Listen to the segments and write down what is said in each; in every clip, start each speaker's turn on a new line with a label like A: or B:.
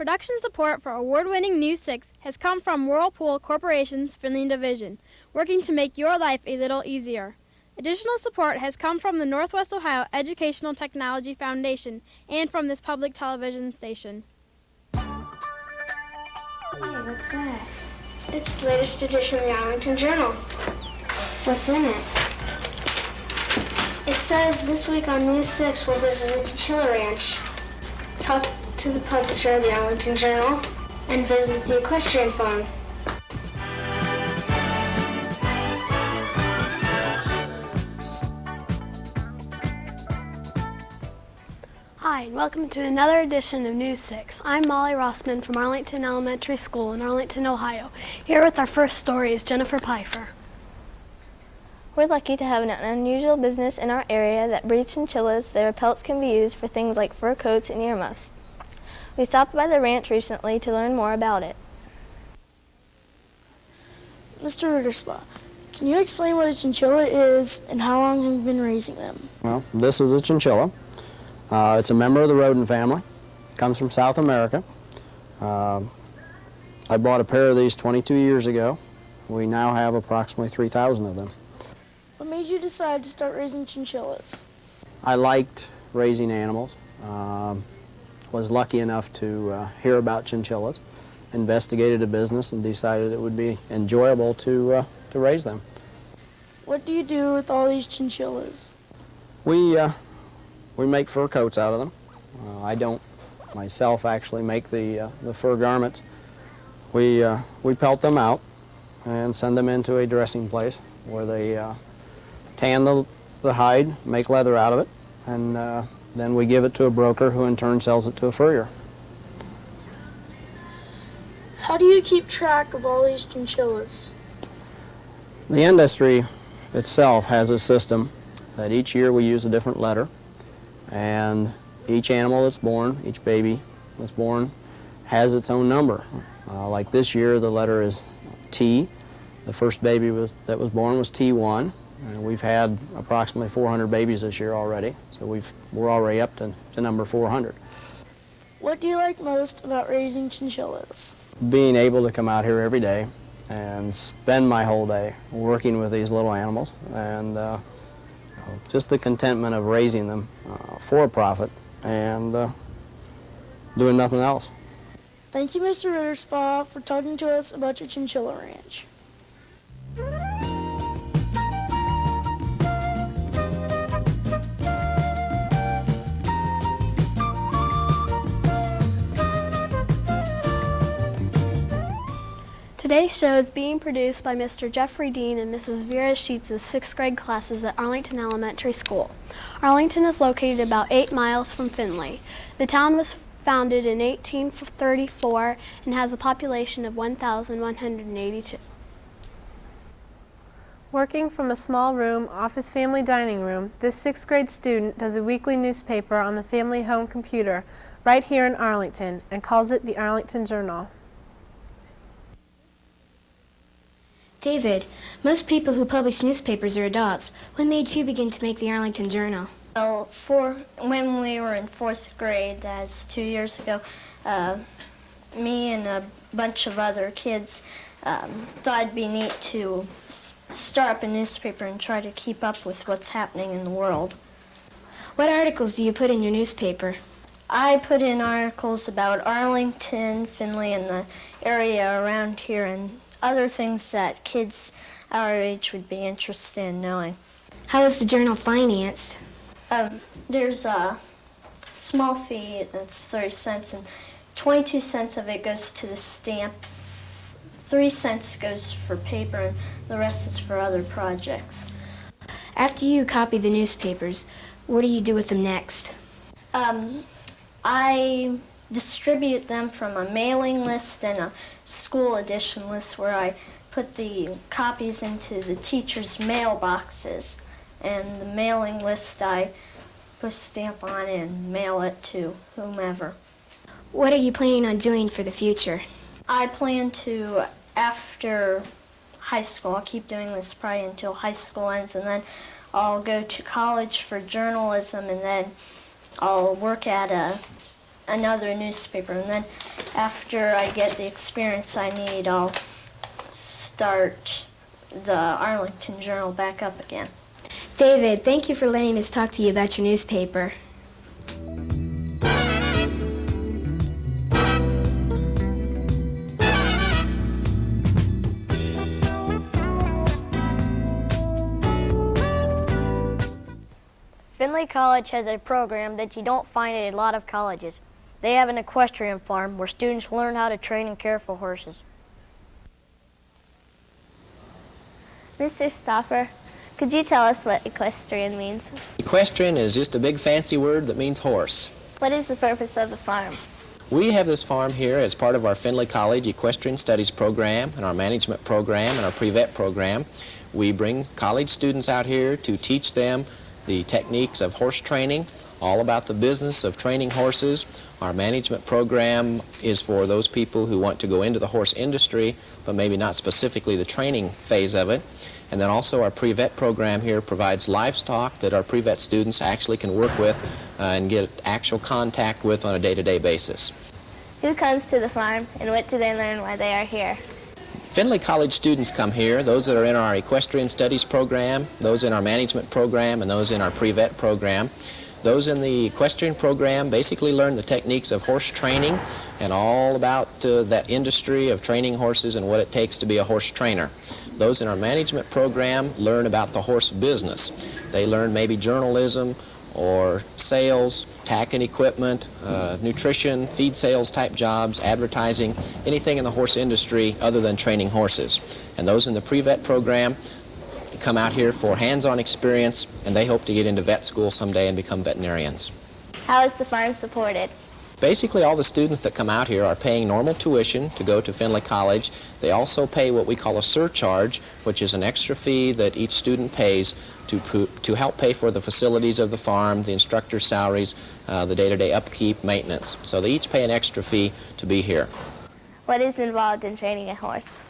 A: Production support for award-winning News 6 has come from Whirlpool Corporation's Finley Division, working to make your life a little easier. Additional support has come from the Northwest Ohio Educational Technology Foundation and from this public television station.
B: Hey, what's that?
C: It's the latest edition of the Arlington Journal.
B: What's in it?
C: It says this week on News 6 we'll visit a chinchilla ranch, talk to the publisher of the Arlington Journal, and visit the equestrian farm.
D: Hi, and welcome to another edition of News 6. I'm Molly Rossman from Arlington Elementary School in Arlington, Ohio. Here with our first story is Jennifer Pfeiffer.
E: We're lucky to have an unusual business in our area that breeds chinchillas. Their pelts can be used for things like fur coats and earmuffs. We stopped by the ranch recently to learn more about it.
F: Mr. Ritterspa, can you explain what a chinchilla is and how long have you been raising them?
G: Well, this is a chinchilla. It's a member of the rodent family. Comes from South America. I bought a pair of these 22 years ago. We now have approximately 3,000 of them.
F: What made you decide to start raising chinchillas?
G: I liked raising animals. Was lucky enough to hear about chinchillas, investigated a business, and decided it would be enjoyable to raise them.
F: What do you do with all these chinchillas?
G: We make fur coats out of them. I don't myself actually make the fur garments. We pelt them out and send them into a dressing place where they tan the hide, make leather out of it, and then we give it to a broker who in turn sells it to a furrier.
F: How do you keep track of all these chinchillas?
G: The industry itself has a system that each year we use a different letter, and each animal that's born, each baby that's born, has its own number. Like this year, the letter is T. The first baby that was born was T1. And we've had approximately 400 babies this year already, so we're already up to number 400.
F: What do you like most about raising chinchillas?
G: Being able to come out here every day and spend my whole day working with these little animals, and just the contentment of raising them for a profit and doing nothing else.
F: Thank you, Mr. Ritterspa, for talking to us about your chinchilla ranch.
D: Today's show is being produced by Mr. Jeffrey Dean and Mrs. Vera Sheets' 6th grade classes at Arlington Elementary School. Arlington is located about 8 miles from Findlay. The town was founded in 1834 and has a population of 1,182.
H: Working from a small room off his family dining room, this 6th grade student does a weekly newspaper on the family home computer right here in Arlington and calls it the Arlington Journal.
B: David, most people who publish newspapers are adults. What made you begin to make the Arlington Journal?
E: Well, when we were in 4th grade, that's 2 years ago, me and a bunch of other kids thought it'd be neat to start up a newspaper and try to keep up with what's happening in the world.
B: What articles do you put in your newspaper?
E: I put in articles about Arlington, Findlay, and the area around here, and other things that kids our age would be interested in knowing.
B: How is the journal financed?
E: There's a small fee that's 30 cents, and 22 cents of it goes to the stamp, 3 cents goes for paper, and the rest is for other projects.
B: After you copy the newspapers, what do you do with them next?
E: I distribute them from a mailing list and a school edition list where I put the copies into the teachers' mailboxes, and the mailing list I put a stamp on and mail it to whomever.
B: What are you planning on doing for the future?
E: I plan to, after high school, I'll keep doing this probably until high school ends, and then I'll go to college for journalism, and then I'll work at a another newspaper. And then after I get the experience I need, I'll start the Arlington Journal back up again.
B: David, thank you for letting us talk to you about your newspaper.
I: Findlay College has a program that you don't find at a lot of colleges. They have an equestrian farm where students learn how to train and care for horses.
J: Mr. Stoffer, could you tell us what equestrian means?
K: Equestrian is just a big fancy word that means horse.
J: What is the purpose of the farm?
K: We have this farm here as part of our Findlay College Equestrian Studies program and our management program and our pre-vet program. We bring college students out here to teach them the techniques of horse training, all about the business of training horses. Our management program is for those people who want to go into the horse industry, but maybe not specifically the training phase of it. And then also our pre-vet program here provides livestock that our pre-vet students actually can work with and get actual contact with on a day-to-day basis.
J: Who comes to the farm and what do they learn while they are here?
K: Findlay College students come here, those that are in our Equestrian Studies program, those in our management program, and those in our pre-vet program. Those in the equestrian program basically learn the techniques of horse training and all about that industry of training horses and what it takes to be a horse trainer. Those in our management program learn about the horse business. They learn maybe journalism or sales, tack and equipment, nutrition, feed sales type jobs, advertising, anything in the horse industry other than training horses. And those in the pre-vet program come out here for hands-on experience, and they hope to get into vet school someday and become veterinarians.
J: How is the farm supported?
K: Basically, all the students that come out here are paying normal tuition to go to Findlay College. They also pay what we call a surcharge, which is an extra fee that each student pays to help pay for the facilities of the farm, the instructor's salaries, the day-to-day upkeep, maintenance. So they each pay an extra fee to be here.
J: What is involved in training a horse?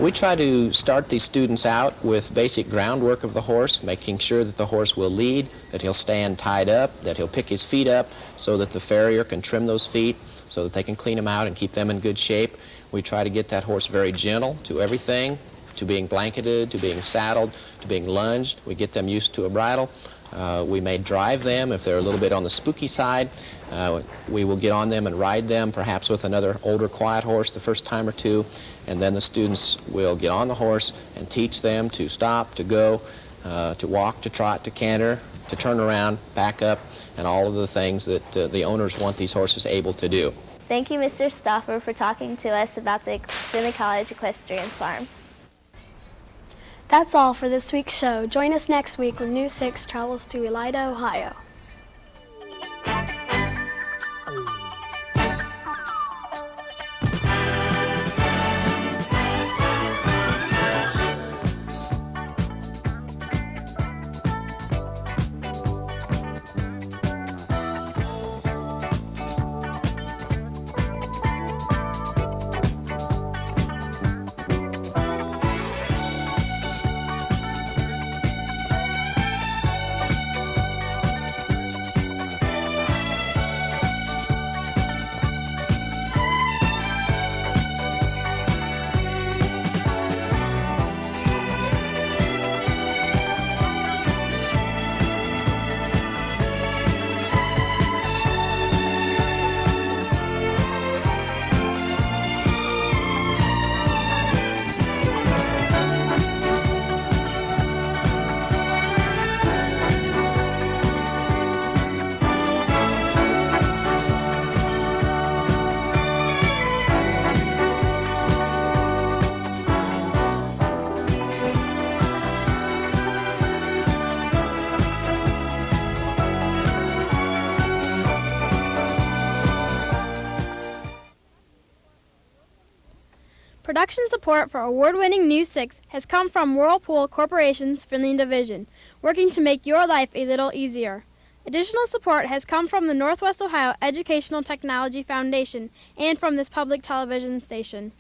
K: We try to start these students out with basic groundwork of the horse, making sure that the horse will lead, that he'll stand tied up, that he'll pick his feet up so that the farrier can trim those feet so that they can clean them out and keep them in good shape. We try to get that horse very gentle to everything, to being blanketed, to being saddled, to being lunged. We get them used to a bridle. We may drive them if they're a little bit on the spooky side. We will get on them and ride them, perhaps with another older, quiet horse the first time or two, and then the students will get on the horse and teach them to stop, to go, to walk, to trot, to canter, to turn around, back up, and all of the things that the owners want these horses able to do.
J: Thank you, Mr. Stoffer, for talking to us about the Findlay College Equestrian Farm.
D: That's all for this week's show. Join us next week when News 6 travels to Elida, Ohio.
A: Production support for award-winning News 6 has come from Whirlpool Corporation's Findlay Division, working to make your life a little easier. Additional support has come from the Northwest Ohio Educational Technology Foundation and from this public television station.